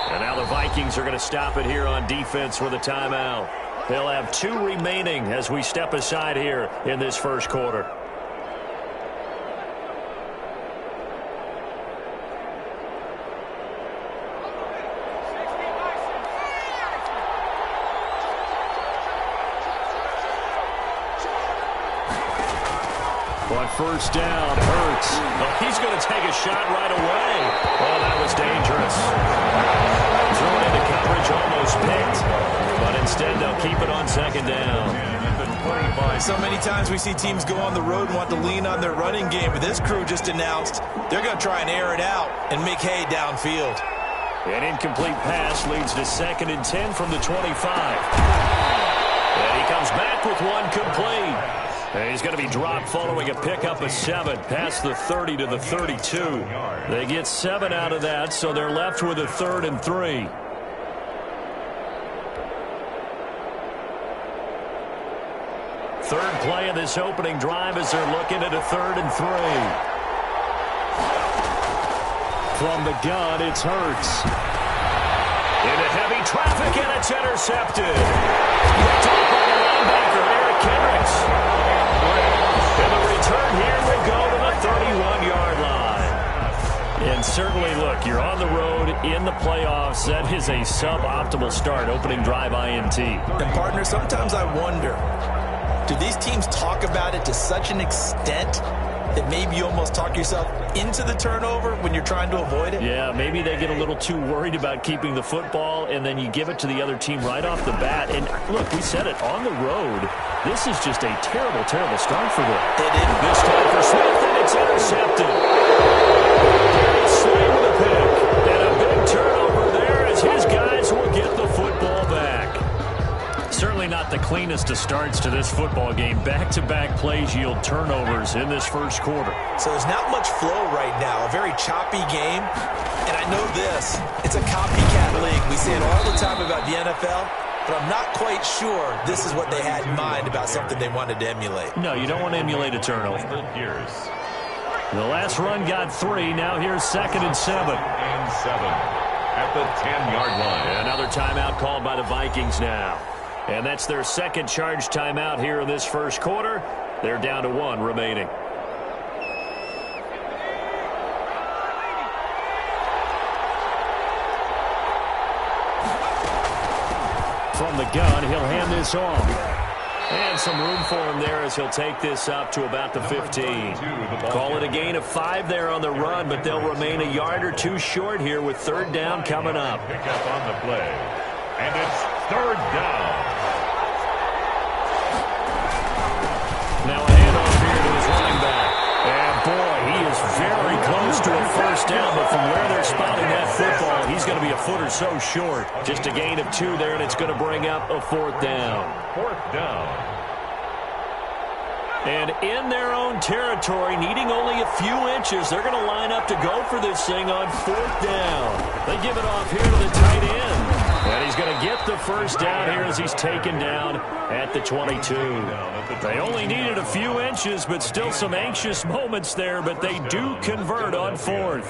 And now the Vikings are going to stop it here on defense with a timeout. They'll have 2 remaining as we step aside here in this first quarter. On first down, Hurts. Oh, he's going to take a shot right away. Oh, that was dangerous. Thrown into coverage, almost picked. But instead, they'll keep it on second down. So many times we see teams go on the road and want to lean on their running game, but this crew just announced they're going to try and air it out and make hay downfield. An incomplete pass leads to 2nd and 10 from the 25. And he comes back with one complete. And he's going to be dropped following a pickup of 7 past the 30 to the 32. They get 7 out of that, so they're left with a 3rd and 3. Third play of this opening drive as they're looking at a 3rd and 3. From the gun, it's Hurts. Into heavy traffic, and it's intercepted. Picked off by the linebacker, Eric Kendricks. And the return here will go to the 31-yard line. And certainly, look, you're on the road in the playoffs. That is a suboptimal start, opening drive INT. And, partner, sometimes I wonder, do these teams talk about it to such an extent that maybe you almost talk yourself into the turnover when you're trying to avoid it? Yeah, maybe they get a little too worried about keeping the football, and then you give it to the other team right off the bat. And, look, we said it, on the road, this is just a terrible, terrible start for them. It is. This time for Smith, and it's intercepted. Darius Slay with a pick. And a big turnover there as his guys will get the football back. Certainly not the cleanest of starts to this football game. Back-to-back plays yield turnovers in this first quarter. So there's not much flow right now. A very choppy game. And I know this. It's a copycat league. We say it all the time about the NFL. But I'm not quite sure this is what they had in mind about something they wanted to emulate. No, you don't want to emulate a turnover. The last run got 3. Now here's 2nd and 7. At the 10-yard line. Another timeout called by the Vikings now. And that's their second charge timeout here in this first quarter. They're down to 1 remaining. From the gun, he'll hand this off. And some room for him there as he'll take this up to about the 15. Call it a gain of 5 there on the run, but they'll remain a yard or 2 short here with 3rd down coming up. Pick up on the play. And it's 3rd down. Now a handoff here to his running back. And boy, he is very close to a first down, but from where they're spotting that football, he's going to be a foot or so short. Just a gain of 2 there, and it's going to bring up a 4th down. 4th down. And in their own territory, needing only a few inches, they're going to line up to go for this thing on 4th down. They give it off here to the tight end. And he's going to get the first down here as he's taken down at the 22. They only needed a few inches, but still some anxious moments there, but they do convert on 4th.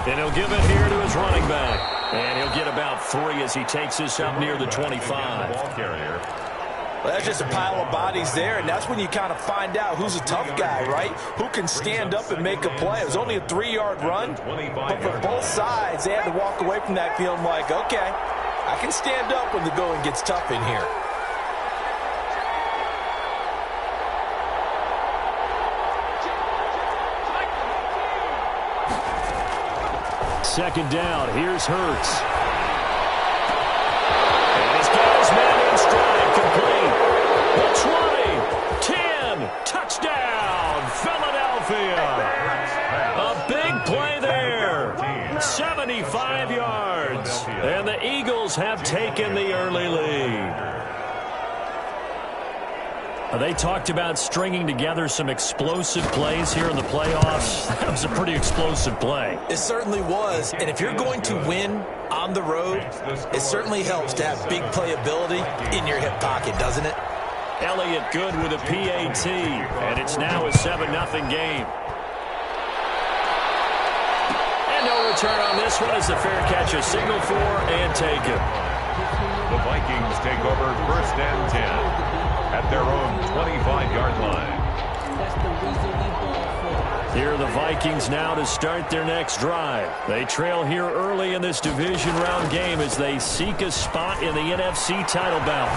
And he'll give it here to his running back. And he'll get about 3 as he takes this up near the 25. Ball carrier. Well, that's just a pile of bodies there, and that's when you kind of find out who's a tough guy, right? Who can stand up and make a play. It was only a 3-yard run, but for both sides, they had to walk away from that feeling like, okay, I can stand up when the going gets tough in here. Second down, here's Hurts. And he's got his man in stride, complete. The 20, 10, touchdown, Philadelphia. A big play there, 75 yards. And the Eagles have taken the early lead. They talked about stringing together some explosive plays here in the playoffs. That was a pretty explosive play. It certainly was. And if you're going to win on the road, it certainly helps to have big playability in your hip pocket, doesn't it? Elliott good with a PAT, and it's now a 7-0 game. And no return on this one as the fair catch is signaled for and taken. The Vikings take over 1st and 10 at their own 25-yard line. Here are the Vikings now to start their next drive. They trail here early in this division round game as they seek a spot in the NFC title bout. A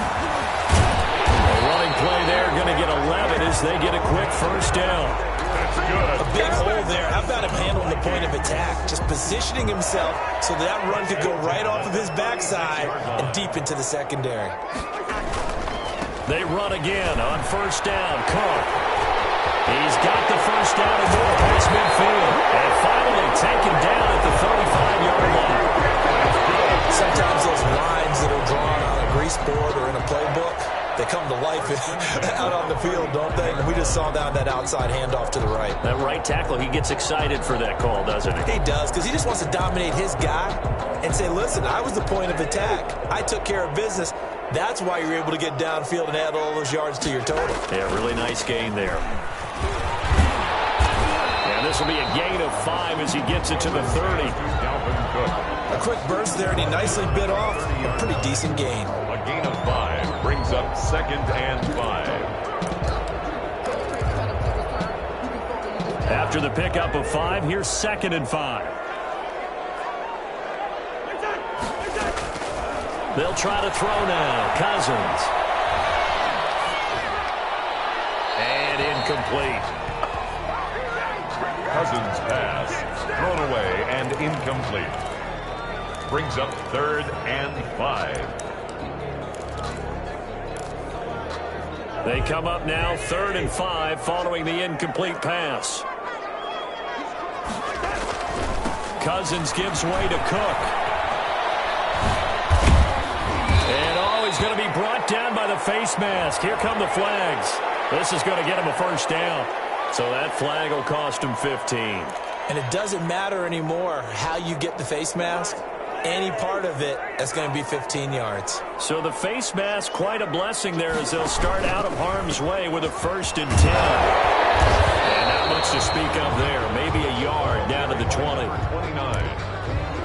running play there, going to get 11 as they get a quick first down. That's good. A big hole there. How about him handling the point of attack? Just positioning himself so that run could go right off of his backside and deep into the secondary. They run again on first down. Cook. He's got the first down and more past midfield. And finally taken down at the 35-yard line. Sometimes those lines that are drawn on a grease board or in a playbook, they come to life out on the field, don't they? And we just saw that outside handoff to the right. That right tackle, he gets excited for that call, doesn't he? He does, because he just wants to dominate his guy and say, listen, I was the point of attack. I took care of business. That's why you're able to get downfield and add all those yards to your total. Yeah, really nice gain there. And this will be a gain of 5 as he gets it to the 30. A quick burst there, and he nicely bit off a pretty decent gain. A gain of 5 brings up 2nd and 5. After the pickup of 5, here's 2nd and 5. They'll try to throw now. Cousins. And incomplete. Cousins' pass thrown away and incomplete. Brings up 3rd and 5. They come up now 3rd and 5 following the incomplete pass. Cousins gives way to Cook. And he's going to be brought down by the face mask. Here come the flags. This is going to get him a first down. So that flag will cost him 15. And it doesn't matter anymore how you get the face mask. Any part of it is going to be 15 yards. So the face mask, quite a blessing there as they'll start out of harm's way with a 1st and 10. And not much to speak of there. Maybe a yard down to the 20. 29.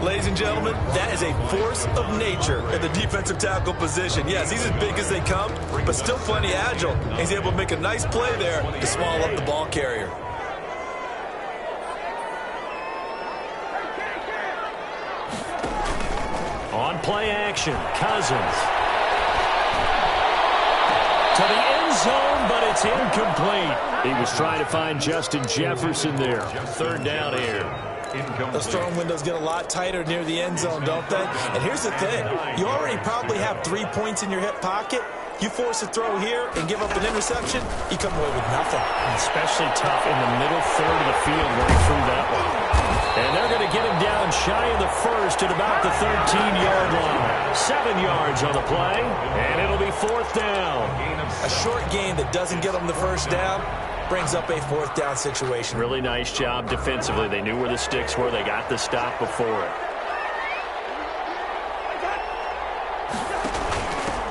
Ladies and gentlemen, that is a force of nature in the defensive tackle position. Yes, he's as big as they come, but still plenty agile. He's able to make a nice play there to swallow up the ball carrier. On play action, Cousins. To the end zone, but it's incomplete. He was trying to find Justin Jefferson there. 3rd down here. Those throwing windows get a lot tighter near the end zone, don't they? And here's the thing. You already probably have 3 points in your hip pocket. You force a throw here and give up an interception, you come away with nothing. Especially tough in the middle third of the field where he threw that one. And they're going to get him down shy of the 1st at about the 13-yard line. 7 yards on the play, and it'll be 4th down. A short gain that doesn't get them the first down brings up a 4th down situation. Really nice job defensively. They knew where the sticks were. They got the stop before it.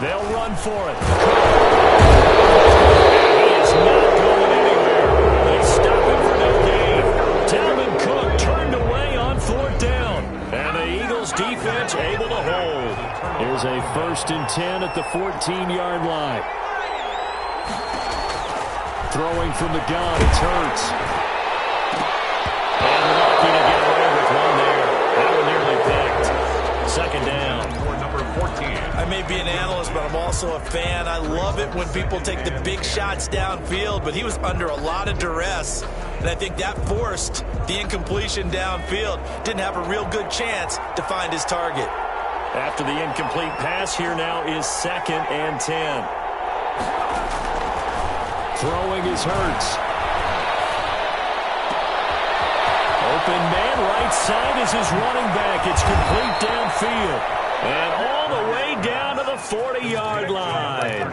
They'll run for it. He is not going anywhere. They stop him for no gain. Dalvin Cook turned away on 4th down. And the Eagles defense able to hold. Here's a 1st and 10 at the 14-yard line. Throwing from the gun, it's Hurts. And lucky to get away with one there. That one nearly picked. 2nd down. For number 14. I may be an analyst, but I'm also a fan. I love it when people take the big shots downfield, but he was under a lot of duress. And I think that forced the incompletion downfield. Didn't have a real good chance to find his target. After the incomplete pass, here now is 2nd and 10. Throwing is Hurts. Open man, right side is his running back. It's complete downfield. And all the way down to the 40-yard line.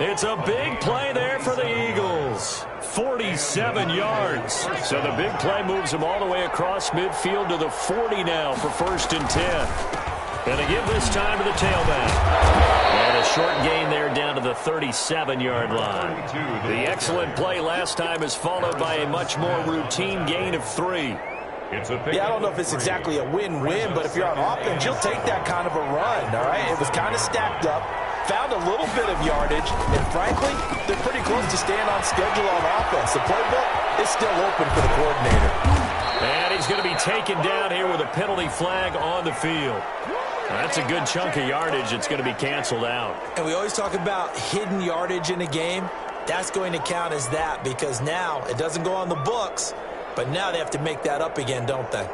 It's a big play there for the Eagles. 47 yards. So the big play moves them all the way across midfield to the 40 now for 1st and 10. Going to give this time to the tailback. And a short gain there down to the 37-yard line. The excellent play last time is followed by a much more routine gain of 3. Yeah, I don't know if it's exactly a win-win, but if you're on offense, you'll take that kind of a run, all right? It was kind of stacked up, found a little bit of yardage, and frankly, they're pretty close to staying on schedule on offense. The playbook is still open for the coordinator. And he's going to be taken down here with a penalty flag on the field. That's a good chunk of yardage. It's going to be canceled out. And we always talk about hidden yardage in a game. That's going to count as that because now it doesn't go on the books, but now they have to make that up again, don't they?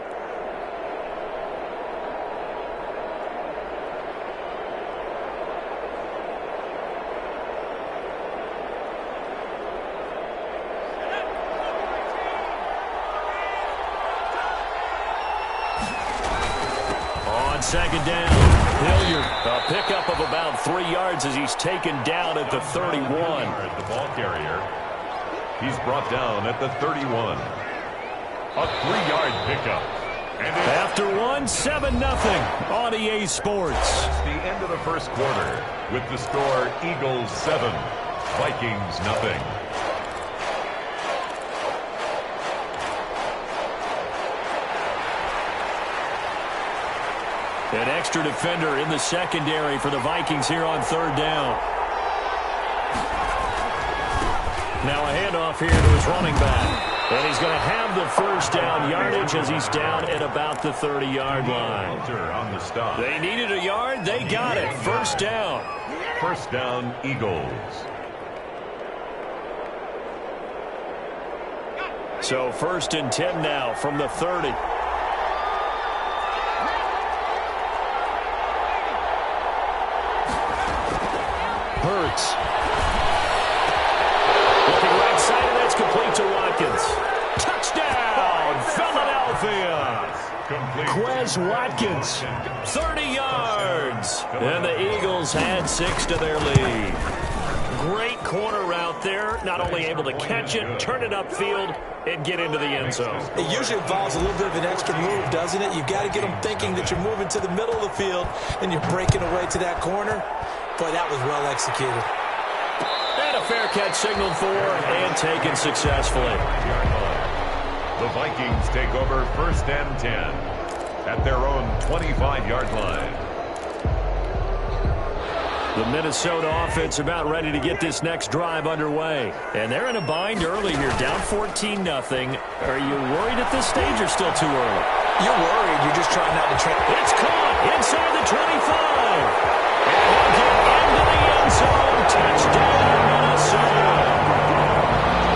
Second down, Hilliard, a pickup of about 3 yards as he's taken down at the 31. The ball carrier, he's brought down at the 31. A 3-yard pickup. And after 7-0 on EA Sports. It's the end of the first quarter with the score Eagles 7, Vikings nothing. An extra defender in the secondary for the Vikings here on 3rd down. Now a handoff here to his running back. And he's going to have the first down yardage as he's down at about the 30-yard line. On the stop. They needed a yard. They got it. First down. First down, Eagles. So 1st and 10 now from the 30. Hurts. Looking right side, and that's complete to Watkins. Touchdown, Philadelphia. Quez Watkins, 30 yards. And the Eagles had 6 to their lead. Great corner route there. Not only able to catch it, turn it upfield, and get into the end zone. It usually involves a little bit of an extra move, doesn't it? You've got to get them thinking that you're moving to the middle of the field, and you're breaking away to that corner. Boy, that was well executed. And a fair catch signaled for and taken successfully. The Vikings take over 1st and 10 at their own 25-yard line. The Minnesota offense about ready to get this next drive underway. And they're in a bind early here, down 14-0. Are you worried at this stage or still too early? You're worried. You're just trying not to try. It's caught inside the 25. And he'll get into the end zone. Touchdown, Minnesota.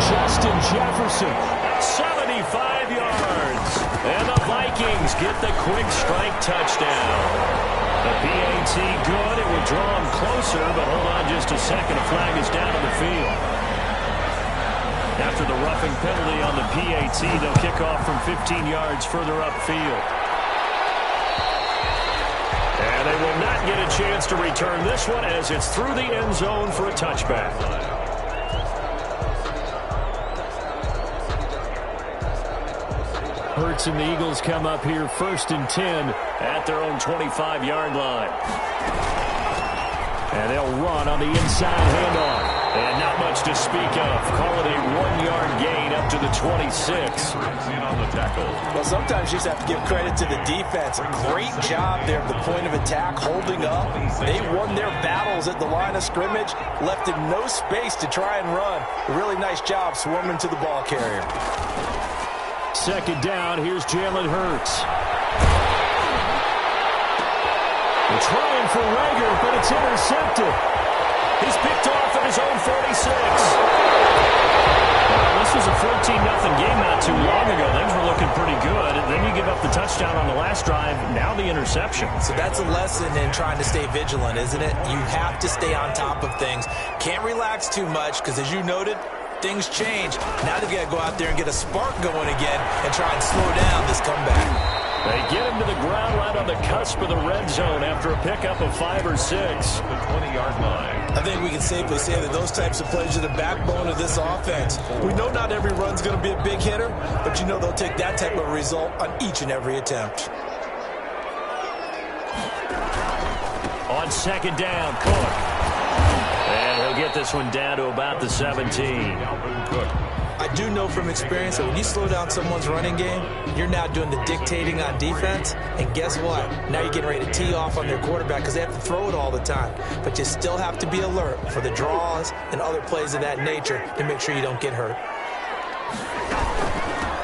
Justin Jefferson, 75 yards. And the Vikings get the quick strike touchdown. The PAT good. It will draw him closer, but hold on just a second. A flag is down on the field. After the roughing penalty on the PAT, they'll kick off from 15 yards further upfield. And they will not get a chance to return this one as it's through the end zone for a touchback. Hurts and the Eagles come up here 1st and 10 at their own 25-yard line. And they'll run on the inside handoff. And not much to speak of. Call it a 1-yard gain up to the 26. On the tackle. Well, sometimes you just have to give credit to the defense. Great job there at the point of attack, holding up. They won their battles at the line of scrimmage, left him no space to try and run. A really nice job swarming to the ball carrier. 2nd down, here's Jalen Hurts. They're trying for Rager, but it's intercepted. He's picked off at his own 46. This was a 14-0 game not too long ago. Things were looking pretty good. And then you give up the touchdown on the last drive. Now the interception. So that's a lesson in trying to stay vigilant, isn't it? You have to stay on top of things. Can't relax too much because, as you noted, things change. Now they've got to go out there and get a spark going again and try and slow down this comeback. They get him to the ground right on the cusp of the red zone after a pickup of 5 or 6. The 20-yard line. I think we can safely say that those types of plays are the backbone of this offense. We know not every run's going to be a big hitter, but you know they'll take that type of result on each and every attempt. On 2nd down, Cook. And he'll they'll get this one down to about the 17. I do know from experience that when you slow down someone's running game, you're now doing the dictating on defense. And guess what? Now you're getting ready to tee off on their quarterback because they have to throw it all the time. But you still have to be alert for the draws and other plays of that nature to make sure you don't get hurt.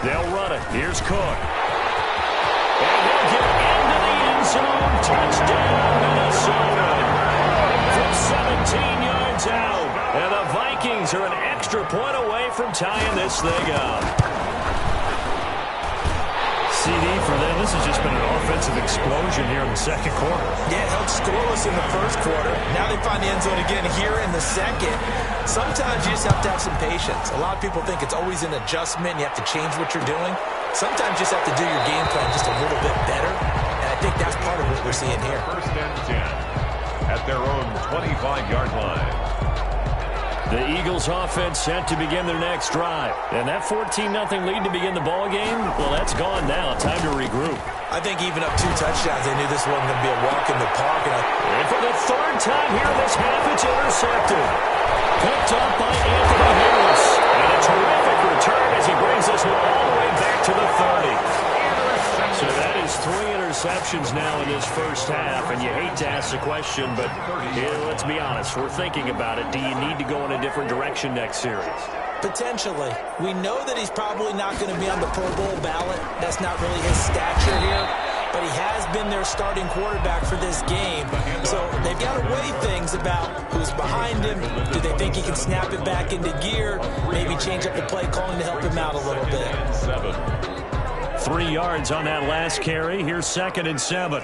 They'll run it. Here's Cook. And they'll get into the end zone. Touchdown, Minnesota. From 17 yards out. And the Vikings are an extra point away from tying this thing up. CD for them. This has just been an offensive explosion here in the second quarter. Yeah, held scoreless in the first quarter. Now they find the end zone again here in the second. Sometimes you just have to have some patience. A lot of people think it's always an adjustment. You have to change what you're doing. Sometimes you just have to do your game plan just a little bit better. And I think that's part of what we're seeing here. First and 10 at their own 25-yard line. The Eagles offense set to begin their next drive. And that 14-0 lead to begin the ball game, well, that's gone now. Time to regroup. I think even up 2 touchdowns, they knew this wasn't going to be a walk in the park. And for the third time here this half, it's intercepted. Picked up by Anthony Harris. And a terrific return as he brings this one all the way back to the 30. So that is 3 interceptions now in this first half, and you hate to ask the question, but let's be honest, we're thinking about it. Do you need to go in a different direction next series? Potentially. We know that he's probably not going to be on the Pro Bowl ballot. That's not really his stature here, but he has been their starting quarterback for this game. So they've got to weigh things about who's behind him. Do they think he can snap it back into gear? Maybe change up the play calling to help him out a little bit. 3 yards on that last carry. Here's 2nd and 7.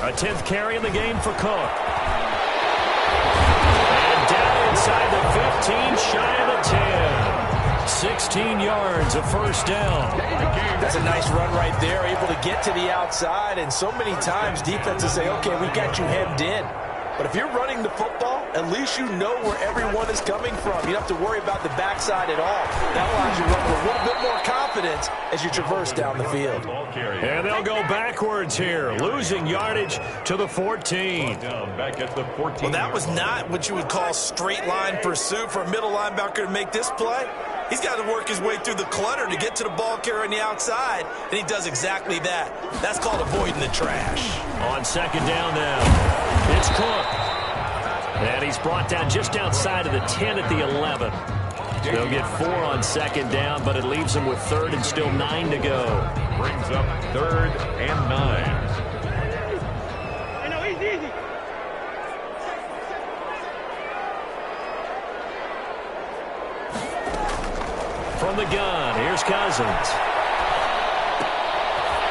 A 10th carry in the game for Cook. And down inside the 15, shy of the 10. 16 yards, a first down. That's a nice run right there, able to get to the outside. And so many times defenses say, okay, we got you hemmed in. But if you're running the football, at least you know where everyone is coming from. You don't have to worry about the backside at all. That allows you to run with a little bit more confidence as you traverse down the field. And they'll go backwards here, losing yardage to the 14. Back at the 14. Well, that was not what you would call straight line pursuit for a middle linebacker to make this play. He's got to work his way through the clutter to get to the ball carrier on the outside, and he does exactly that. That's called avoiding the trash. On 2nd down now, it's Cook. And he's brought down just outside of the 10 at the 11. They'll get 4 on 2nd down, but it leaves them with 3rd and still 9 to go. Brings up 3rd and 9. From the gun, here's Cousins.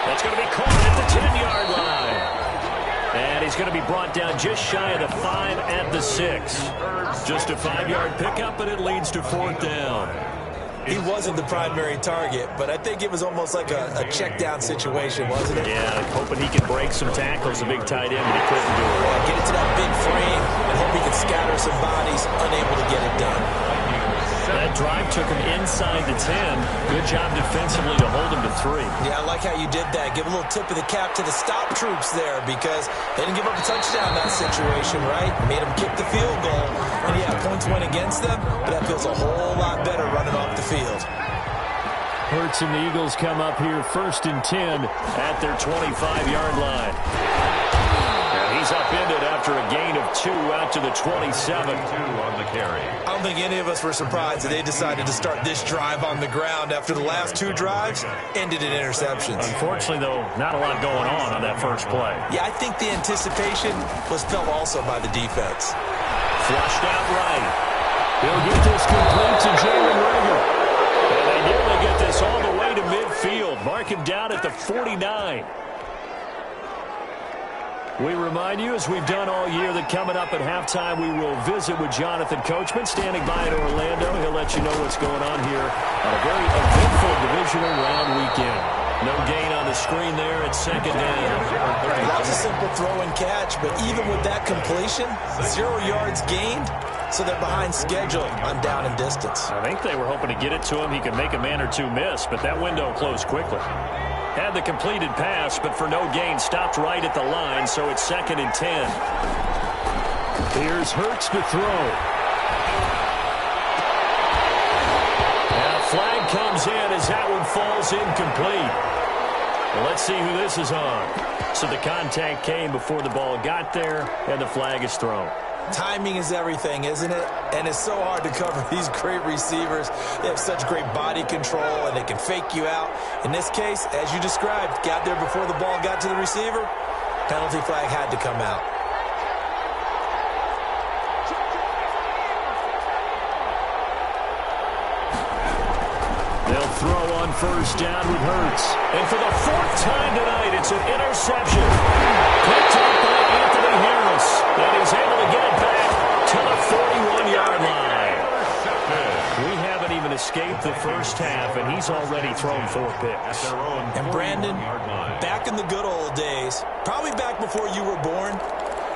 That's going to be caught at the 10-yard line. And he's going to be brought down just shy of the 5 at the 6. Just a 5-yard pickup, but it leads to 4th down. He wasn't the primary target, but I think it was almost like a check-down situation, wasn't it? Yeah, hoping he could break some tackles, a big tight end, but he couldn't do it. Get it to that big frame and hope he could scatter some bodies, unable to get it done. That drive took him inside the 10. Good job defensively to hold him to 3. Yeah, I like how you did that. Give a little tip of the cap to the stop troops there because they didn't give up a touchdown in that situation, right? Made them kick the field goal. And, yeah, points went against them, but that feels a whole lot better running off the field. Hurts and the Eagles come up here 1st and 10 at their 25-yard line. He's upended after a gain of 2 out to the 27. 2 on the carry. I don't think any of us were surprised that they decided to start this drive on the ground after the last 2 drives ended in interceptions. Unfortunately, though, not a lot going on that first play. Yeah, I think the anticipation was felt also by the defense. Flushed out right. He'll get this complete to Jalen Reagor. And they nearly get this all the way to midfield. Mark him down at the 49. We remind you, as we've done all year, that coming up at halftime, we will visit with Jonathan Coachman, standing by in Orlando. He'll let you know what's going on here on a very eventful divisional round weekend. No gain on the screen there at 2nd down. Lots of simple throw and catch, but even with that completion, 0 yards gained, so they're behind schedule on down and distance. I think they were hoping to get it to him. He could make a man or 2 miss, but that window closed quickly. Had the completed pass, but for no gain, stopped right at the line, so it's 2nd and 10. Here's Hurts to throw. And a flag comes in as that one falls incomplete. Well, let's see who this is on. So the contact came before the ball got there, and the flag is thrown. Timing is everything, isn't it? And it's so hard to cover these great receivers. They have such great body control, and they can fake you out. In this case, as you described, got there before the ball got to the receiver. Penalty flag had to come out. They'll throw on first down with Hurts. And for the fourth time tonight, it's an interception. Picked up by Anthony Harris. And he's able to get it back to the 41-yard line. We haven't even escaped the first half, and he's already thrown 4 picks. And Brandon, back in the good old days, probably back before you were born,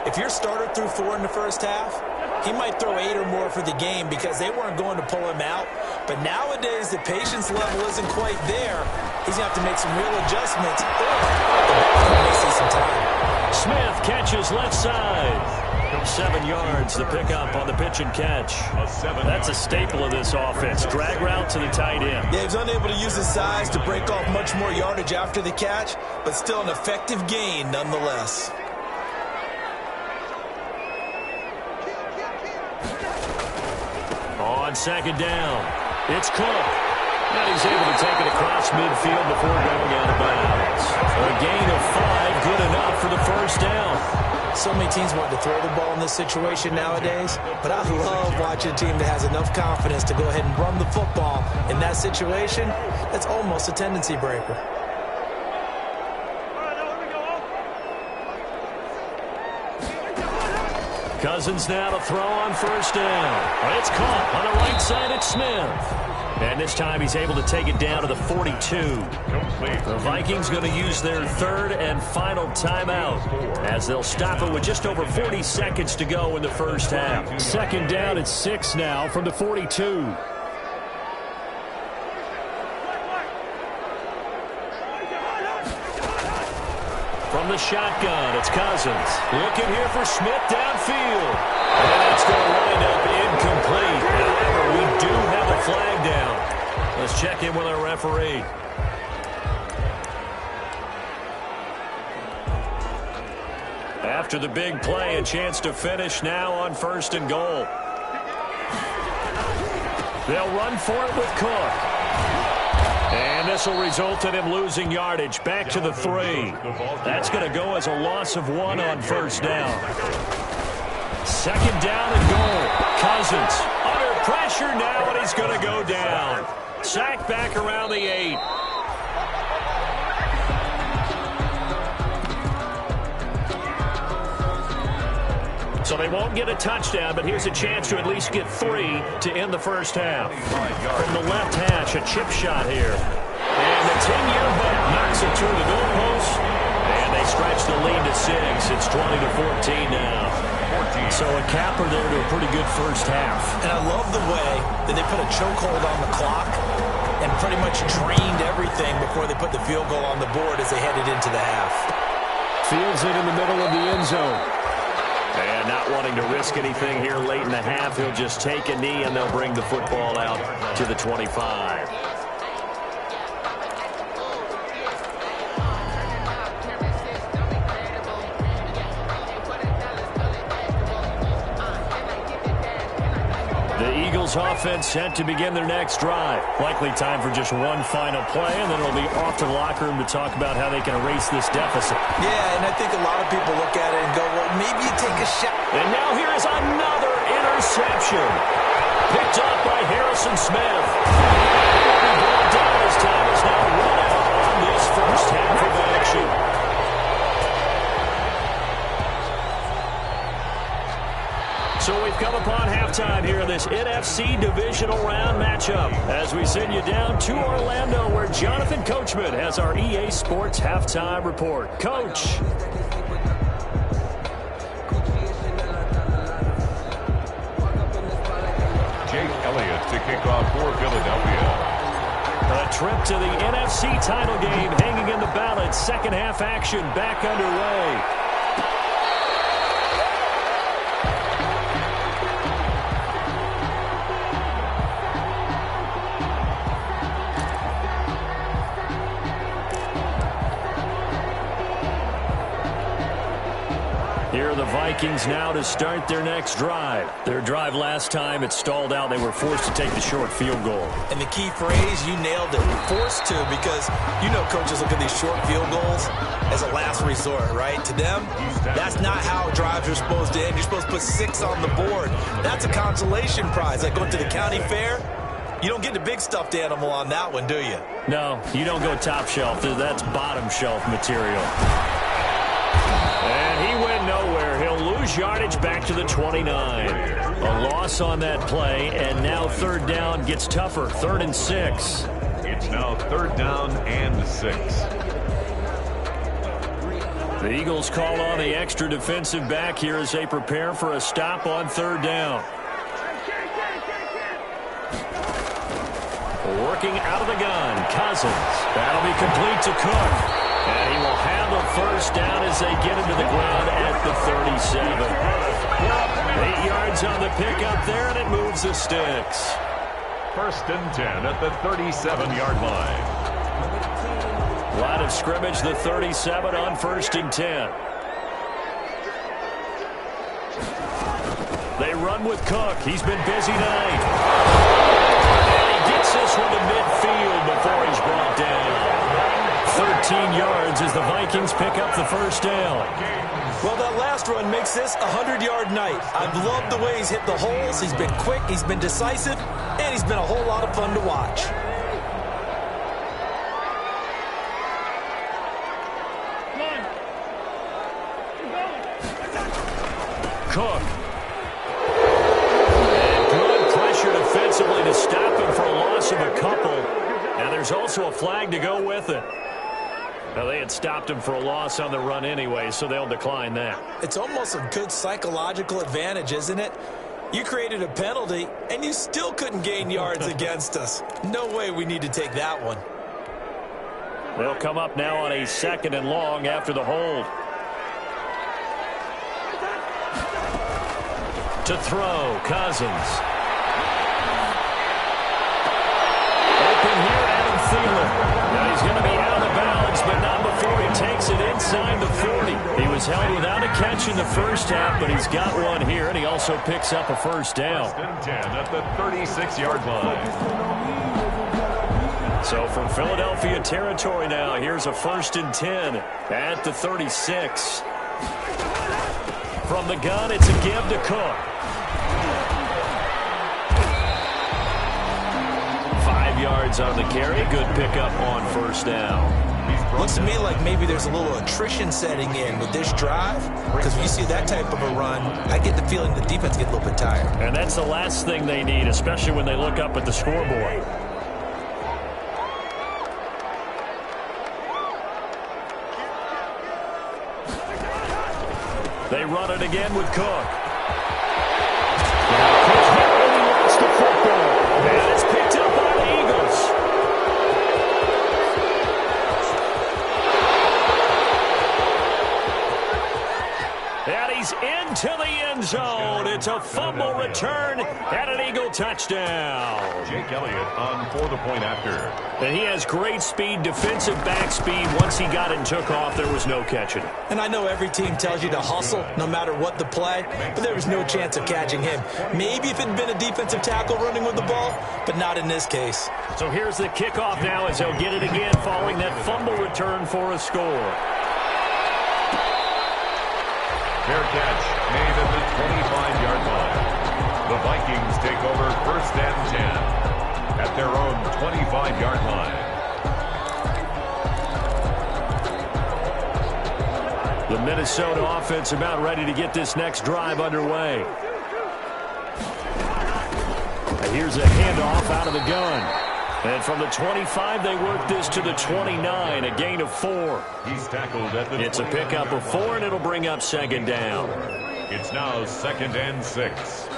if your starter threw 4 in the first half, he might throw 8 or more for the game because they weren't going to pull him out. But nowadays, the patience level isn't quite there. He's going to have to make some real adjustments, or the back may see some time. Smith catches left side. 7 yards, the pickup on the pitch and catch. That's a staple of this offense. Drag route to the tight end. Yeah, he's unable to use his size to break off much more yardage after the catch, but still an effective gain nonetheless. On second down, it's Cook. And he's able to take it across midfield before going out of bounds. A gain of 5, good enough for the first down. So many teams want to throw the ball in this situation nowadays, but I love watching a team that has enough confidence to go ahead and run the football. In that situation, that's almost a tendency breaker. Cousins now to throw on first down. It's caught on the right side at Smith. And this time he's able to take it down to the 42. The Vikings going to use their third and final timeout as they'll stop it with just over 40 seconds to go in the first half. Second down at 6 now from the 42. From the shotgun, it's Cousins. Looking here for Smith downfield. And it's going to wind up incomplete. However, we do have a flag down. Let's check in with our referee. After the big play, a chance to finish now on first and goal. They'll run for it with Cook. And this will result in him losing yardage back to the 3. That's going to go as a loss of 1 on first down. Second down and goal. Cousins under pressure now, and he's going to go down. Sacked back around the 8. So they won't get a touchdown, but here's a chance to at least get 3 to end the first half. From the left hash, a chip shot here. And the 10-year vet knocks it through the goalpost. And they stretch the lead to 6. It's 20-14 now. So a capper there to a pretty good first half. And I love the way that they put a chokehold on the clock and pretty much drained everything before they put the field goal on the board as they headed into the half. Fields it in the middle of the end zone. And not wanting to risk anything here late in the half, he'll just take a knee and they'll bring the football out to the 25. The Eagles offense set to begin their next drive. Likely time for just one final play, and then it'll be off to the locker room to talk about how they can erase this deficit. Yeah, and I think a lot of people look at it and go, well, maybe you take a shot. And now here is another interception. Picked up by Harrison Smith. And brought down as time is now run out on this first half of action. So we've come upon halftime here in this NFC divisional round matchup as we send you down to Orlando where Jonathan Coachman has our EA Sports halftime report. Coach. Jake Elliott to kick off for Philadelphia. A trip to the NFC title game hanging in the balance. Second half action back underway. Here are the Vikings now to start their next drive. Their drive last time, it stalled out. They were forced to take the short field goal. And the key phrase, you nailed it, forced to, because you know coaches look at these short field goals as a last resort, right? To them, that's not how drives are supposed to end. You're supposed to put 6 on the board. That's a consolation prize. Like going to the county fair, you don't get the big stuffed animal on that one, do you? No, you don't go top shelf. That's bottom shelf material. And he went nowhere. He'll lose yardage back to the 29. A loss on that play, and now third down gets tougher. 3rd and 6. It's now 3rd down and 6. The Eagles call on the extra defensive back here as they prepare for a stop on 3rd down. Working out of the gun, Cousins. That'll be complete to Cook. And he will have a first down as they get him to the ground at the 37. 8 yards on the pickup there, and it moves the sticks. 1st and 10 at the 37-yard line. Line of scrimmage, the 37 on 1st and 10. They run with Cook. He's been busy tonight. And he gets this one to midfield before he's brought down. 13 yards as the Vikings pick up the first down. Well, that last run makes this a 100-yard night. I've loved the way he's hit the holes. He's been quick, he's been decisive, and he's been a whole lot of fun to watch. Cook. And good pressure defensively to stop him for a loss of a couple. Now there's also a flag to go with it. Now, they had stopped him for a loss on the run anyway, so they'll decline that. It's almost a good psychological advantage, isn't it? You created a penalty, and you still couldn't gain yards against us. No way we need to take that one. They'll come up now on a 2nd and long after the hold. To throw, Cousins. Open here, Adam Thielen. Now he's going to be out of bounds, but not before he takes it inside the 40. He was held without a catch in the first half, but he's got one here, and he also picks up a first down. 1st and 10 at the 36-yard line. So from Philadelphia territory now, here's a 1st and 10 at the 36. From the gun, it's a give to Cook. 5 yards on the carry. Good pickup on first down. Looks to me like maybe there's a little attrition setting in with this drive, because when you see that type of a run, I get the feeling the defense gets a little bit tired. And that's the last thing they need, especially when they look up at the scoreboard. They run it again with Cook. Now Cook really wants the football. And it's picked up by the Eagles. And he's into the end zone. It's a fumble return and an Eagle touchdown. Jake Elliott on for the point after. And he has great speed, defensive back speed. Once he got it and took off, there was no catching it. And I know every team tells you to hustle no matter what the play, but there was no chance of catching him. Maybe if it had been a defensive tackle running with the ball, but not in this case. So here's the kickoff now as they'll get it again following that fumble return for a score. Fair catch made at the 25-yard line. The Vikings take over 1st and 10 at their own 25-yard line. The Minnesota offense about ready to get this next drive underway. And here's a handoff out of the gun. And from the 25, they work this to the 29, a gain of 4. He's tackled at the It's a pickup of 4, and it'll bring up 2nd down. It's now 2nd and 6.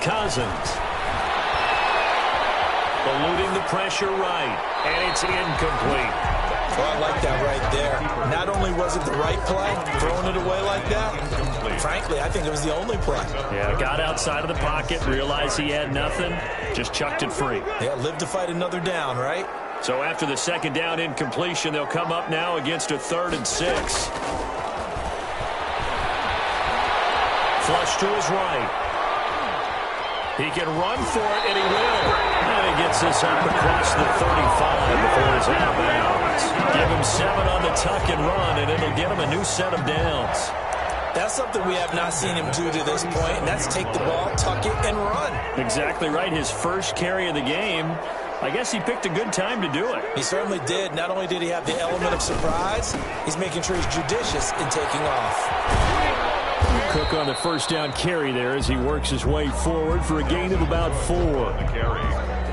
Cousins. Eluding the pressure right, and it's incomplete. Well, I like that right there. Not only was it the right play, throwing it away like that, frankly, I think it was the only play. Yeah, got outside of the pocket, realized he had nothing, just chucked it free. Yeah, live to fight another down, right? So after the second down incompletion, they'll come up now against a 3rd and 6. Flush to his right. He can run for it, and he will. And he gets this up across the 35 before he's out of bounds. Give him 7 on the tuck and run, and it'll get him a new set of downs. That's something we have not seen him do to this point, and that's take the ball, tuck it, and run. Exactly right. His first carry of the game. I guess he picked a good time to do it. He certainly did. Not only did he have the element of surprise, he's making sure he's judicious in taking off. Cook on the first down carry there as he works his way forward for a gain of about 4.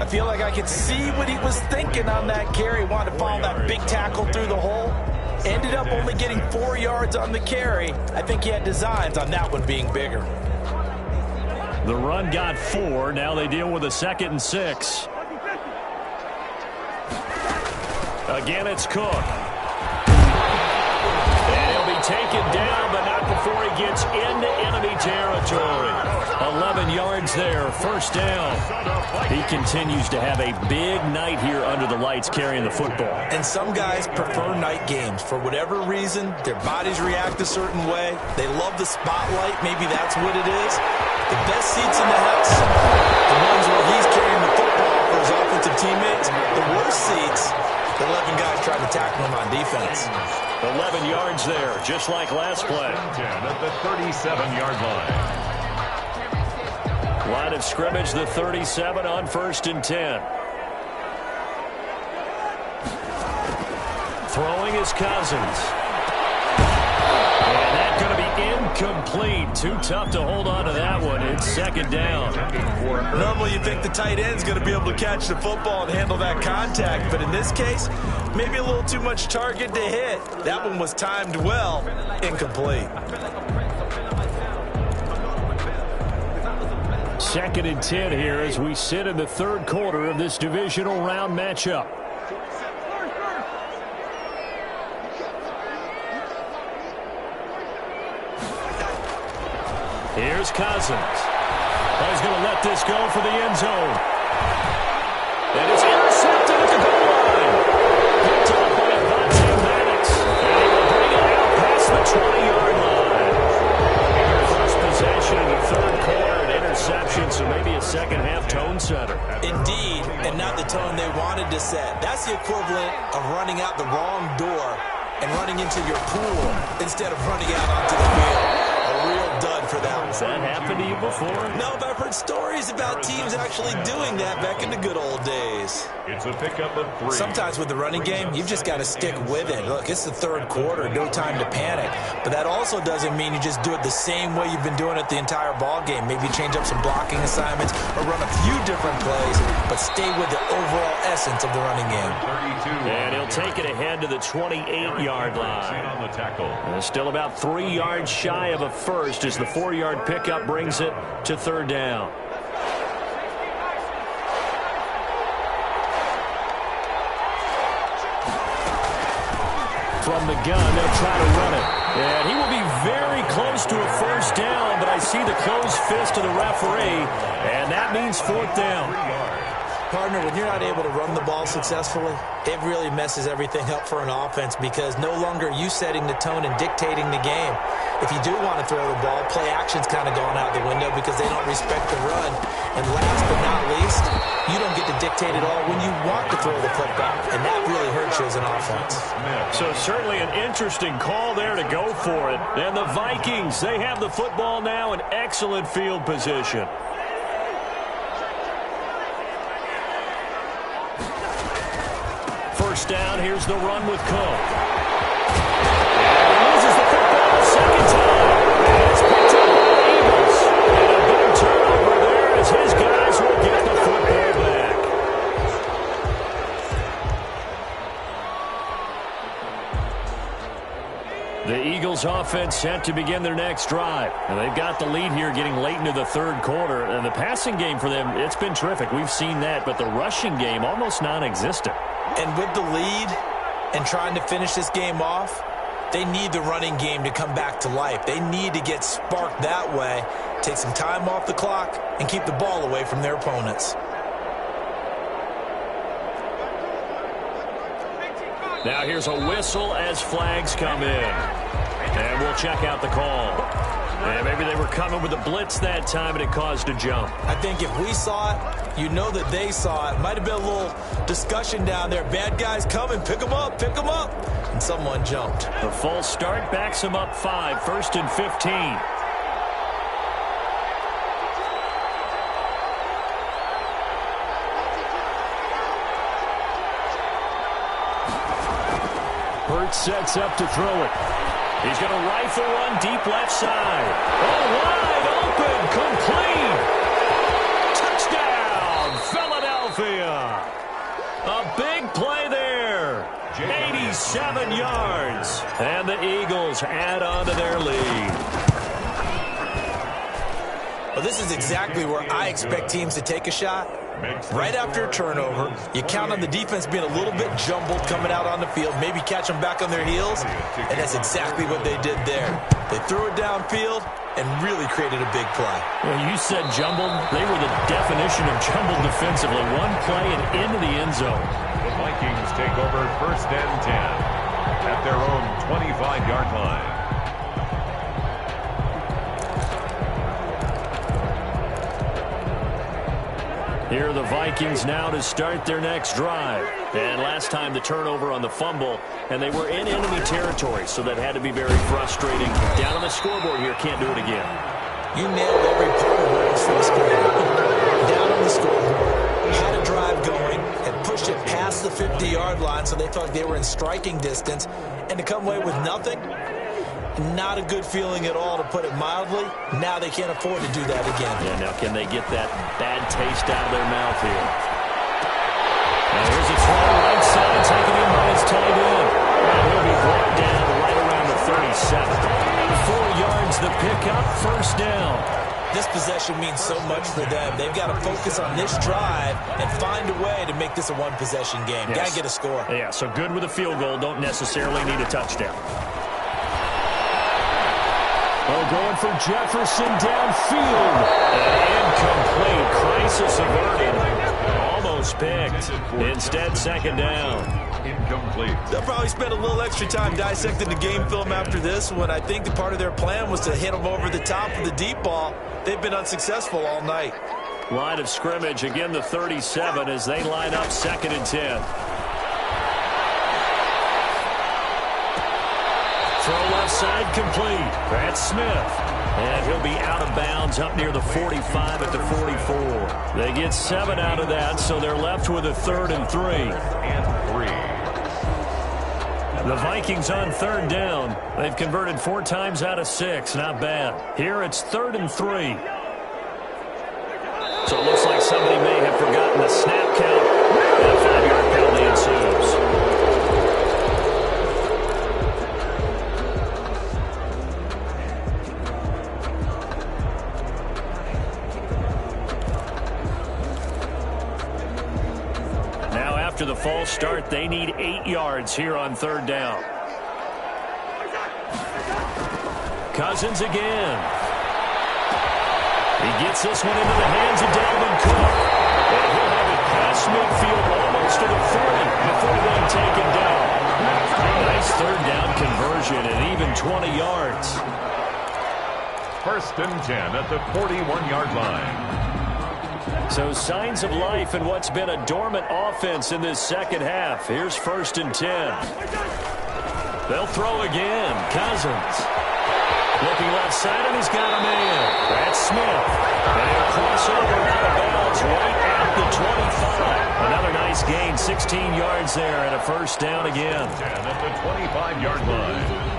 I feel like I could see what he was thinking on that carry. Wanted to follow that big tackle through the hole. Ended up only getting 4 yards on the carry. I think he had designs on that one being bigger. The run got 4. Now they deal with a 2nd and 6. Again, it's Cook. And he'll be taken down, but not before he gets into enemy territory. 11 yards there, first down. He continues to have a big night here under the lights carrying the football. And some guys prefer night games. For whatever reason, their bodies react a certain way. They love the spotlight. Maybe that's what it is. The best seats in the house, the ones where he's carrying the football for his offensive teammates. The worst seats, the 11 guys trying to tackle him on defense. 11 yards there, just like last play. 10 at the 37-yard line. Line of scrimmage, the 37 on 1st and 10. Throwing is Cousins. And that's going to be incomplete. Too tough to hold on to that one. It's 2nd down. Normally you think the tight end's going to be able to catch the football and handle that contact, but in this case, maybe a little too much target to hit. That one was timed well. Incomplete. 2nd and 10 here as we sit in the 3rd quarter of this divisional round matchup. Here's Cousins. He's going to let this go for the end zone. And it's intercepted at the goal line. Picked up by Maddox. And he will bring it out past the 20-yard line. First possession in the 3rd quarter, an interception, so maybe a second-half tone setter. Indeed, and not the tone they wanted to set. That's the equivalent of running out the wrong door and running into your pool instead of running out onto the field. A real dud for that one. Has that happened to you before? No, but I've heard stories about teams actually doing that back in the good old days. It's a pickup of 3. Sometimes with the running game, you've just got to stick with it. Look, it's the 3rd quarter, no time to panic. But that also doesn't mean you just do it the same way you've been doing it the entire ball game. Maybe change up some blocking assignments or run a few different plays, but stay with the overall essence of the running game. 32. And he'll take it ahead to the 28-yard line. On the tackle. Still about 3 yards shy of a first as the 4-yard pickup brings it to 3rd down. From the gun, they'll try to run it. And he will be very close to a first down, but I see the closed fist of the referee, and that means 4th down. Partner, when you're not able to run the ball successfully, it really messes everything up for an offense because no longer are you setting the tone and dictating the game. If you do want to throw the ball, play action's kind of going out the window because they don't respect the run. And last but not least, you don't get to dictate it all when you want to throw the football. And that really hurts you as an offense. So certainly an interesting call there to go for it. And the Vikings, they have the football now in excellent field position. First down, here's the run with Cook. And he loses the football a second time. And it's picked up by the Eagles. And a big turnover there as his guys will get the football back. The Eagles offense set to begin their next drive. And they've got the lead here getting late into the 3rd quarter. And the passing game for them, it's been terrific. We've seen that. But the rushing game, almost non-existent. And with the lead, and trying to finish this game off, they need the running game to come back to life. They need to get sparked that way, take some time off the clock, and keep the ball away from their opponents. Now here's a whistle as flags come in. And we'll check out the call. And maybe they were coming with a blitz that time and it caused a jump. I think if we saw it, you know that they saw it. Might have been a little discussion down there. Bad guys coming, pick them up, pick them up. And someone jumped. The false start backs them up 5, 1st and 15. Hurts sets up to throw it. He's going to rifle one deep left side. Oh, wide open, complete. Touchdown, Philadelphia. A big play there. 87 yards. And the Eagles add on to their lead. Well, this is exactly where I expect teams to take a shot. Right after a turnover, you count on the defense being a little bit jumbled coming out on the field, maybe catch them back on their heels, and that's exactly what they did there. They threw it downfield and really created a big play. Well, you said jumbled. They were the definition of jumbled defensively. One play and into the end zone. The Vikings take over 1st and 10 at their own 25-yard line. Here are the Vikings now to start their next drive. And last time the turnover on the fumble, and they were in enemy territory, so that had to be very frustrating. Down on the scoreboard here, can't do it again. You nailed every part of what was frustrating. Down on the scoreboard, had a drive going, had pushed it past the 50-yard line, so they thought they were in striking distance, and to come away with nothing, not a good feeling at all, to put it mildly. Now they can't afford to do that again. Yeah, now can they get that bad taste out of their mouth here? And here's a throw right side, taken in by his tight end. And he'll be brought down right around the 37. 4 yards the pickup, 1st down. This possession means so much for them. They've got to focus on this drive and find a way to make this a one-possession game. Got to get a score. Yeah, so good with a field goal, don't necessarily need a touchdown. Oh, going for Jefferson downfield. And incomplete. Crisis averted. Almost picked. Instead, 2nd down. Incomplete. They'll probably spend a little extra time dissecting the game film after this one. I think the part of their plan was to hit them over the top of the deep ball. They've been unsuccessful all night. Line of scrimmage, again the 37 as they line up 2nd and 10. Throw left side complete. That's Smith. And he'll be out of bounds up near the 45 at the 44. They get 7 out of that, so they're left with a 3rd and 3. The Vikings on 3rd down. They've converted 4 times out of 6. Not bad. Here it's 3rd and 3. So it looks like somebody may have forgotten the snap count. And a 5-yard penalty ensues. After the false start, they need 8 yards here on 3rd down. Cousins again. He gets this one into the hands of Dalvin Cook. And he'll have it past midfield almost to the 40 before being taken down. Nice 3rd down conversion and even 20 yards. 1st and 10 at the 41-yard line. So signs of life in what's been a dormant offense in this 2nd half. Here's 1st and 10. They'll throw again. Cousins. Looking left side, and he's got a man. That's Smith. And he'll cross over out of bounds right at the 25. Another nice gain, 16 yards there, and a 1st down again. 10 at the 25-yard line.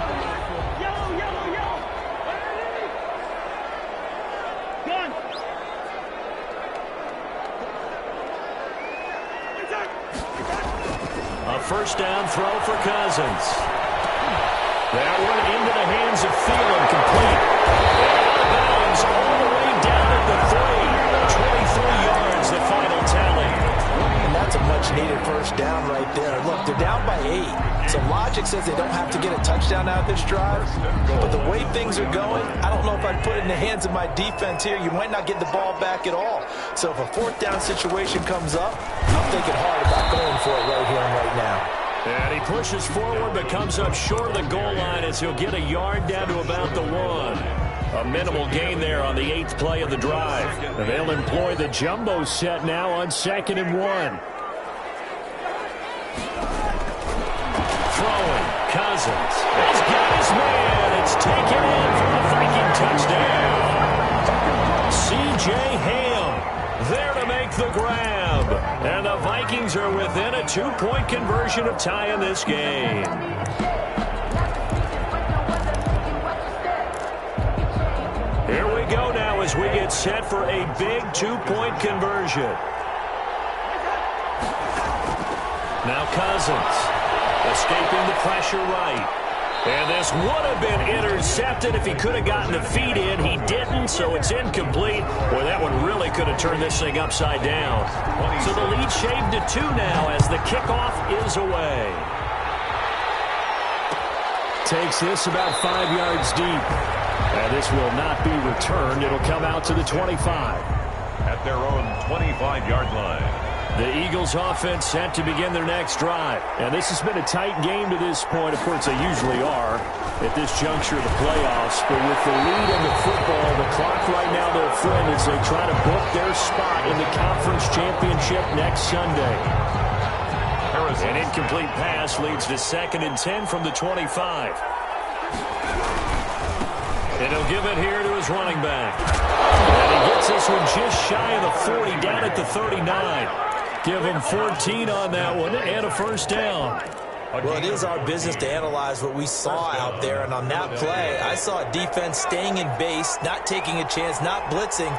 A 1st down throw for Cousins. That one into the hands of Thielen, complete. And out of bounds all the way down at the 3. 23 yards, the final tally. And that's a much needed first down right there. Look, they're down by 8. So logic says they don't have to get a touchdown out of this drive. But the way things are going, I don't know if I'd put it in the hands of my defense here. You might not get the ball back at all. So if a fourth down situation comes up, I'm thinking hard about going for it right here and right now. And he pushes forward but comes up short of the goal line as he'll get a yard down to about the 1. A minimal gain there on the 8th play of the drive. And they'll employ the jumbo set now on 2nd and 1. Throwing, Cousins. He's got his man. It's taken in for a Viking touchdown. C.J. Ham there to make the grab. And the Vikings are within a 2-point conversion of tying this game. Here we go now as we get set for a big 2-point conversion. Now Cousins escaping the pressure right. And this would have been intercepted if he could have gotten the feet in. He didn't, so it's incomplete. Boy, that one really could have turned this thing upside down. So the lead shaved to 2 now as the kickoff is away. Takes this about 5 yards deep. And this will not be returned. It'll come out to the 25. At their own 25-yard line. The Eagles offense set to begin their next drive. And this has been a tight game to this point. Of course, they usually are at this juncture of the playoffs. But with the lead in the football, the clock right now, their friend, as they try to book their spot in the conference championship next Sunday. An incomplete pass leads to 2nd and 10 from the 25. And he'll give it here to his running back. And he gets this one just shy of the 40, down at the 39. Give him 14 on that one and a first down. Well, it is our business to analyze what we saw out there. And on that play, I saw a defense staying in base, not taking a chance, not blitzing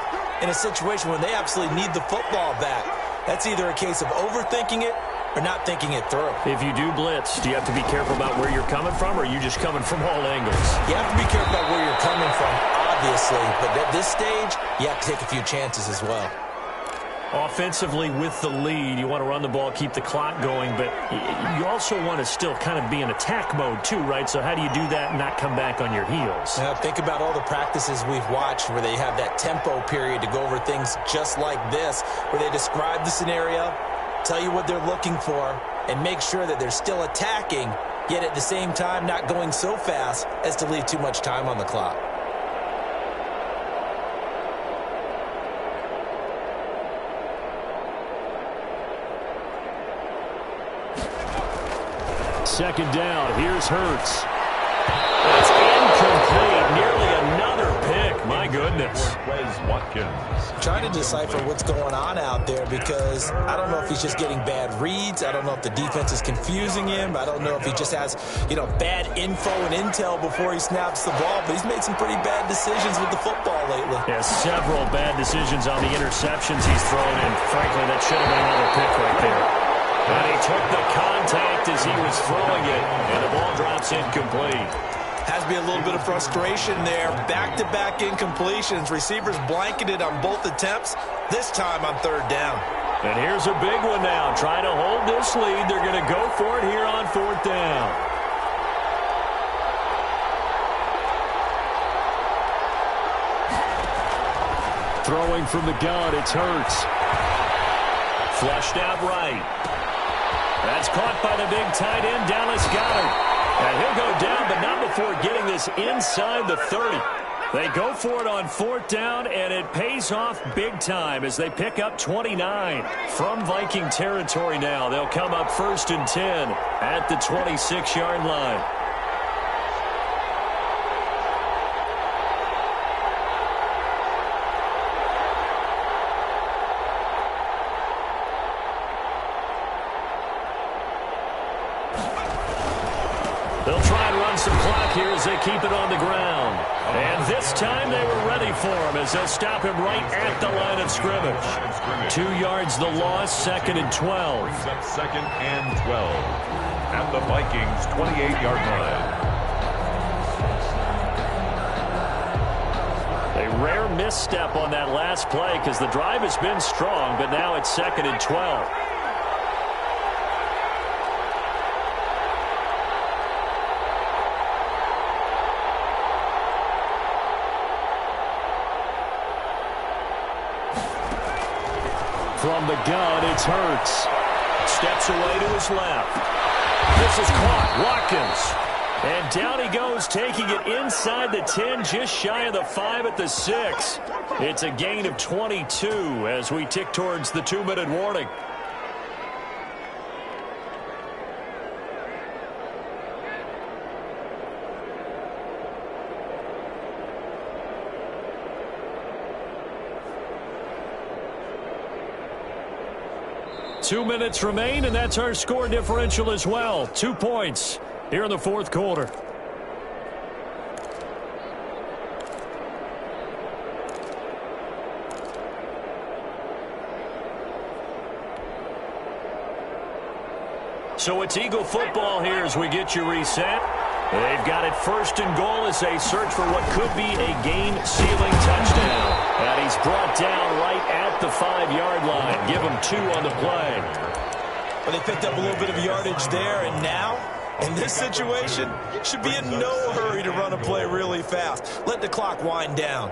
in a situation when they absolutely need the football back. That's either a case of overthinking it or not thinking it through. If you do blitz, do you have to be careful about where you're coming from, or are you just coming from all angles? You have to be careful about where you're coming from, obviously. But at this stage, you have to take a few chances as well. Offensively, with the lead, you want to run the ball, keep the clock going, but you also want to still kind of be in attack mode too, right? So how do you do that and not come back on your heels? Now, think about all the practices we've watched where they have that tempo period to go over things just like this, where they describe the scenario, tell you what they're looking for, and make sure that they're still attacking, yet at the same time not going so fast as to leave too much time on the clock. Second down. Here's Hurts. It's incomplete. Nearly another pick. My goodness. Trying to decipher what's going on out there because I don't know if he's just getting bad reads. I don't know if the defense is confusing him. I don't know if he just has, bad info and intel before he snaps the ball. But he's made some pretty bad decisions with the football lately. Yeah, several bad decisions on the interceptions he's thrown, and frankly, that should have been another pick right there. And he took the contact as he was throwing it, and the ball drops incomplete. Has to be a little bit of frustration there. Back-to-back incompletions. Receivers blanketed on both attempts, this time on third down. And here's a big one now. Trying to hold this lead. They're going to go for it here on fourth down. Throwing from the gun, it's Hurts. Flushed out right. That's caught by the big tight end, Dallas Goedert. And he'll go down, but not before getting this inside the 30. They go for it on fourth down, and it pays off big time as they pick up 29 from Viking territory now. They'll come up 1st and 10 at the 26-yard line. They'll try and run some clock here as they keep it on the ground. And this time they were ready for him as they'll stop him right at the line of scrimmage. 2 yards the loss, 2nd and 12. 2nd and 12 at the Vikings' 28-yard line. A rare misstep on that last play because the drive has been strong, but now it's 2nd and 12. From the gun, it's Hurts. Steps away to his left. This is caught. Watkins. And down he goes, taking it inside the 10, just shy of the 5 at the 6. It's a gain of 22 as we tick towards the 2-minute warning. Two minutes remain, and that's our score differential as well. 2 points here in the fourth quarter. So it's Eagle football here as we get you reset. They've got it first and goal as they search for what could be a game-sealing touchdown. And he's brought down right at the 5-yard line. Give him 2 on the play. Well, they picked up a little bit of yardage there, and now, in this situation, should be in no hurry to run a play really fast. Let the clock wind down.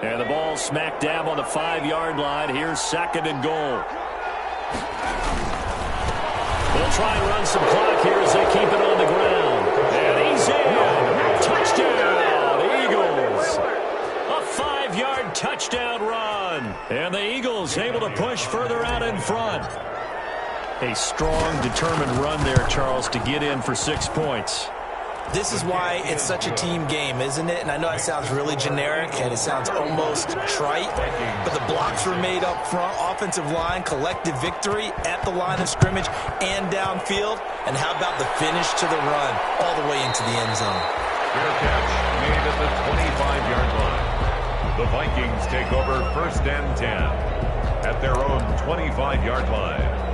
And the ball smack dab on the 5-yard line. Here's second and goal. They'll try and run some clock here as they keep it on the ground. And he's in. Touchdown, Eagles. A 5-yard touchdown run. And the Eagles able to push further out in front. A strong, determined run there, Charles, to get in for 6 points. This is why it's such a team game, isn't it? And I know it sounds really generic and it sounds almost trite, but the blocks were made up front, offensive line, collective victory at the line of scrimmage and downfield. And how about the finish to the run all the way into the end zone? Fair catch made at the 25-yard line. The Vikings take over first and 10 at their own 25-yard line.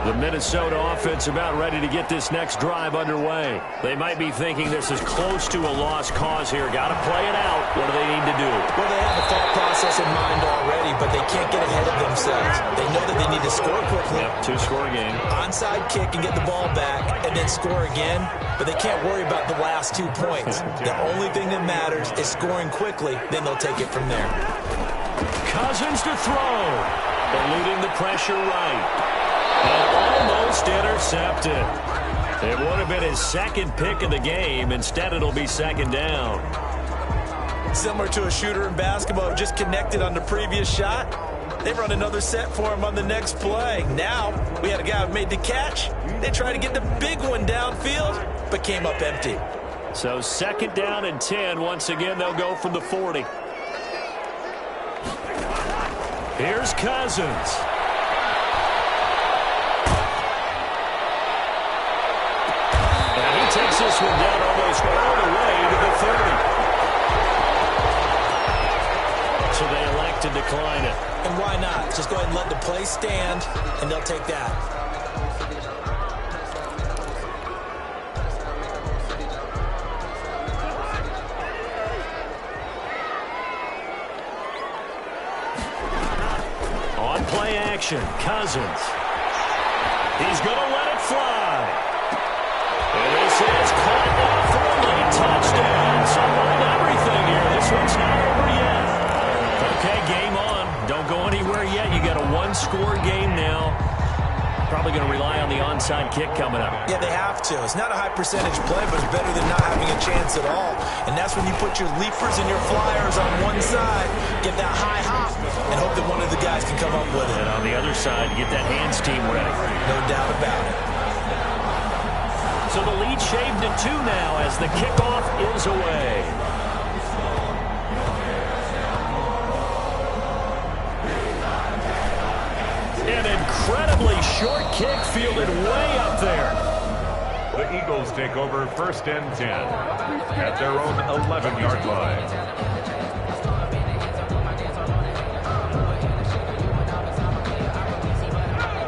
The Minnesota offense about ready to get this next drive underway. They might be thinking this is close to a lost cause here. Got to play it out. What do they need to do? Well, they have a thought process in mind already, but they can't get ahead of themselves. They know that they need to score quickly. Yep, 2-score game. Onside kick and get the ball back and then score again, but they can't worry about the last 2 points. The only thing that matters is scoring quickly, then they'll take it from there. Cousins to throw. Eluding the pressure right. And almost intercepted. It would have been his second pick of the game. Instead, it'll be second down. Similar to a shooter in basketball who just connected on the previous shot. They run another set for him on the next play. Now, we had a guy who made the catch. They tried to get the big one downfield, but came up empty. So second down and 10. Once again, they'll go from the 40. Here's Cousins. Takes this one down almost all the way to the 30. So they elect to decline it. And why not? Just go ahead and let the play stand, and they'll take that. On play action, Cousins. He's going to let it fly. And this is caught up for a late touchdown. So on everything here. This one's not over yet. Okay, game on. Don't go anywhere yet. You got a 1-score game now. Probably going to rely on the onside kick coming up. Yeah, they have to. It's not a high percentage play, but it's better than not having a chance at all. And that's when you put your leapers and your flyers on one side, get that high hop, and hope that one of the guys can come up with it. And on the other side, get that hands team ready. No doubt about it. So the lead shaved to 2 now as the kickoff is away. An incredibly short kick fielded way up there. The Eagles take over first and 10 at their own 11-yard line.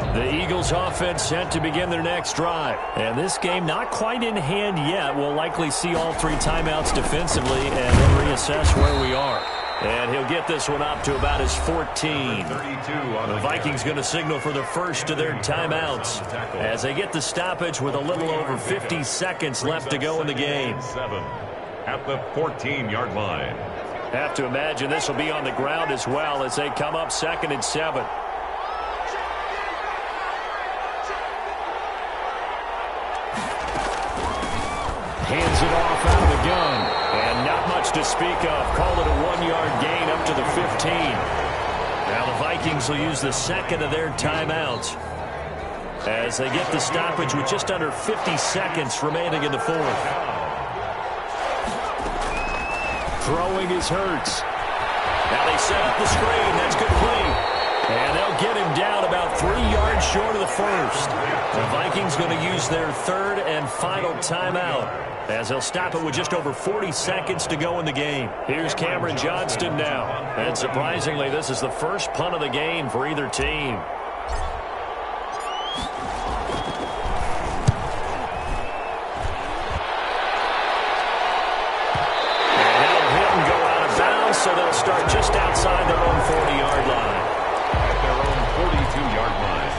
The Eagles offense set to begin their next drive. And this game not quite in hand yet. We'll likely see all 3 timeouts defensively and then reassess where we are. And he'll get this one up to about his 14. The Vikings going to signal for the first of their timeouts as they get the stoppage with a little over 50 seconds left to go in the game. At the 14-yard line. Have to imagine this will be on the ground as well as they come up 2nd and 7. Hands it off out of the gun. And not much to speak of. Call it a 1-yard gain up to the 15. Now the Vikings will use the second of their timeouts as they get the stoppage with just under 50 seconds remaining in the fourth. Throwing is Hurts. Now they set up the screen. That's complete. And they'll get him down about 3 yards short of the first. The Vikings going to use their third and final timeout as they'll stop it with just over 40 seconds to go in the game. Here's Cameron Johnston now. And surprisingly, this is the first punt of the game for either team. And that'll hit and go out of bounds, so they'll start just outside their own 40-yard line. At their own 42-yard line.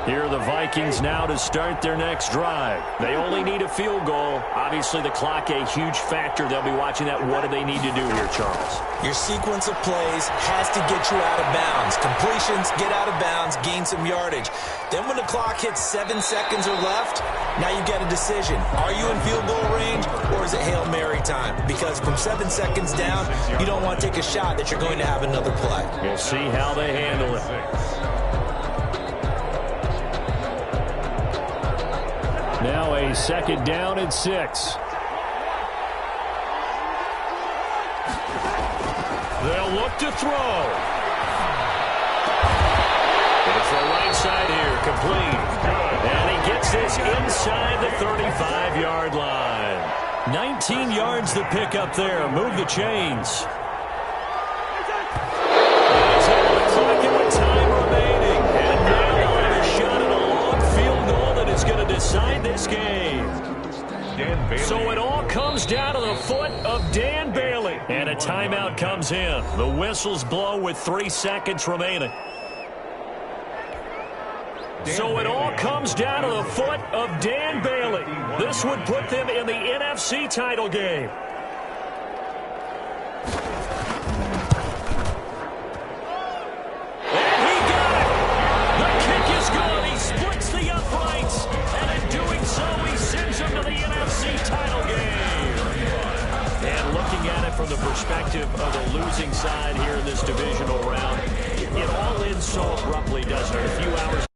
Here are the Vikings now to start their next drive. They only need a field goal. Obviously, the clock a huge factor. They'll be watching that. What do they need to do here, Charles? Your sequence of plays has to get you out of bounds. Completions, get out of bounds, gain some yardage. Then when the clock hits 7 seconds or left, now you get a decision. Are you in field goal range or is it Hail Mary time? Because from 7 seconds down, you don't want to take a shot that you're going to have another play. We'll see how they handle it. Now a 2nd down and 6. They'll look to throw. It's the right side here, complete. And he gets this inside the 35-yard line. 19 yards to pick up there. Move the chains. He's able to clock it with time remaining. And now they'll have a shot at a long field goal that is going to decide this game. So it all comes down to the foot of Dan Bailey. And a timeout comes in. The whistles blow with 3 seconds remaining. So it all comes down to the foot of Dan Bailey. This would put them in the NFC title game. And he got it. The kick is good. He splits the uprights. And in doing so, he sends them to the NFC title game. And looking at it from the perspective of the losing side here in this divisional round, it all ends so abruptly, doesn't it? A few hours